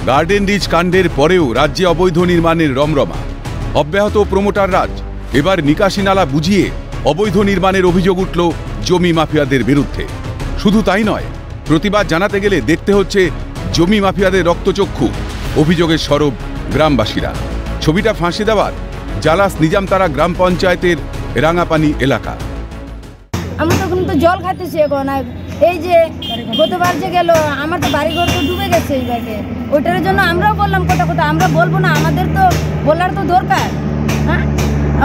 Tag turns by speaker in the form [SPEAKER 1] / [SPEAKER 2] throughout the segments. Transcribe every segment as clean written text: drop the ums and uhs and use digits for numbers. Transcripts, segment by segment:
[SPEAKER 1] Garden rich কাণ্ডের পরেও রাজ্যে অবৈধ নির্মাণের রমরমা। অব্যাহত প্রমোটার রাজ। এবার নিকাশি নালা বুঝিয়ে অবৈধ নির্মাণের অভিযোগ উঠল জমি মাফিয়াদের বিরুদ্ধে। শুধু তাই নয়, প্রতিবাদ জানাতে গেলে দেখতে হচ্ছে জমি মাফিয়াদের রক্তচক্ষু। অভিযোগের সরব গ্রামবাসীরা। ছবিটা ফাঁসি দেওয়ার জালাস নিজামতারা গ্রাম পঞ্চায়েতের রাঙাপানি এলাকা।
[SPEAKER 2] আমরা তখন তো জল খাইতেছি এখন। এই যে গতবার যে গেল, আমার তো বাড়িঘর তো ডুবে গেছে এইভাবে। ওইটার জন্য আমরাও বললাম কথা কথা, আমরা বলবো না? আমাদের তো বলার তো দরকার। হ্যাঁ,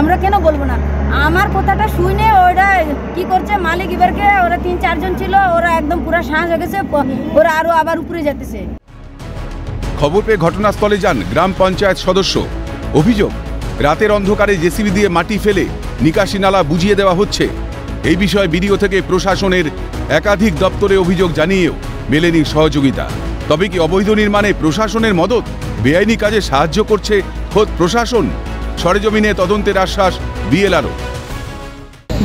[SPEAKER 2] আমরা কেন বলবো না? আমার কথাটা শুনে ওরা কি করছে, মালিক এবারকে ওরা 3-4 জন ছিল, ওরা একদম পুরো সাহস হয়ে গেছে, ওরা আরো আবার উপরে যেতেছে।
[SPEAKER 1] খবর পেয়ে ঘটনাস্থলে যান গ্রাম পঞ্চায়েত সদস্য। অভিযোগ, রাতের অন্ধকারে জেসিবি দিয়ে মাটি ফেলে নিকাশি নালা বুঝিয়ে দেওয়া হচ্ছে। এই বিষয়ে বিডিও থেকে প্রশাসনের একাধিক দপ্তরে অভিযোগ জানিয়েও মেলেনি সহযোগিতা। তবে কি অবৈধ নির্মাণে প্রশাসনের মদত? বেআইনি কাজে সাহায্য করছে খোদ প্রশাসন? সরেজমিনে তদন্তের আশ্বাস বিএলআরও।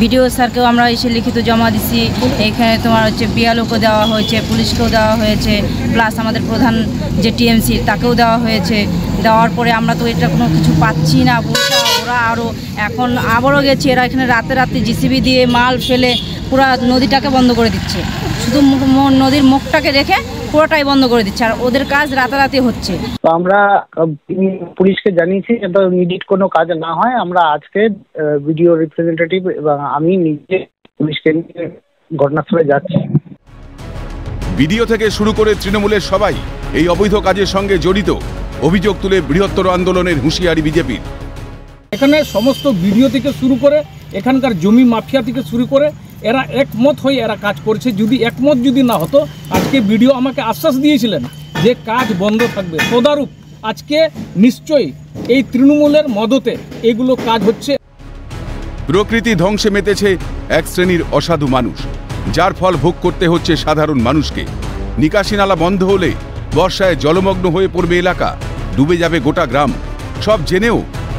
[SPEAKER 3] বিডিও স্যারকেও আমরা এসে লিখিত জমা দিছি। এখানে তোমার হচ্ছে বিএলওকে দেওয়া হয়েছে, পুলিশকেও দেওয়া হয়েছে, প্লাস আমাদের প্রধান যে টিএমসি তাকেও দেওয়া হয়েছে। দেওয়ার পরে আমরা তো এটা কোনো কিছু পাচ্ছি না। ওরা আরও এখন আবারও গেছে, এরা এখানে রাতে রাতে জিসিবি দিয়ে মাল ফেলে পুরো নদীটাকে বন্ধ করে দিচ্ছে। শুধু নদীর মুখটাকে রেখে পুরোটাই বন্ধ করে দিচ্ছে, আর ওদের কাজ রাতারাতি হচ্ছে।
[SPEAKER 4] তো আমরা পুলিশকে জানিয়েছি যাতে ইমিডিয়েট কোনো কাজ না হয়। আমরা আজকে ভিডিও রিপ্রেজেন্টেটিভ এবং আমি নিজে পুলিশকে নিয়ে ঘটনাস্থলে যাচ্ছি।
[SPEAKER 1] ভিডিও থেকে শুরু করে তৃণমূলের সবাই এই অবৈধ কাজের সঙ্গে জড়িত। অভিযোগ তুলে বৃহত্তর আন্দোলনের হুঁশিয়ারি বিজেপির।
[SPEAKER 5] এখানে সমস্ত ভিডিও থেকে শুরু করে এখানকার জমি মাফিয়া থেকে শুরু করে এরা একমত হয়ে এরা কাজ করছে। যদি একমত না হতো, আজকে ভিডিও আমাকে আশ্বাস দিয়েছিলেন যে কাজ বন্ধ থাকবে তদারূপ। আজকে নিশ্চয়ই এই তৃণমূলের মদতে এগুলো কাজ হচ্ছে।
[SPEAKER 1] প্রকৃতি ধ্বংসে মেতেছে এক শ্রেণীর অসাধু মানুষ, যার ফল ভোগ করতে হচ্ছে সাধারণ মানুষকে। নিকাশি নালা বন্ধ হলে বর্ষায় জলমগ্ন হয়ে পড়বে এলাকা, ডুবে যাবে গোটা গ্রাম। সব জেনেও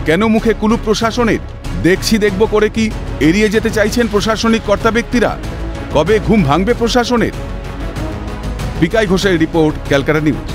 [SPEAKER 1] কেন মুখে কুলুপ প্রশাসনের? দেখব করে কি এড়িয়ে যেতে চাইছেন প্রশাসনিক কর্তা ব্যক্তিরা? কবে ঘুম ভাঙবে প্রশাসনের? বিকাশ ঘোষের রিপোর্ট, ক্যালকাটা নিউজ।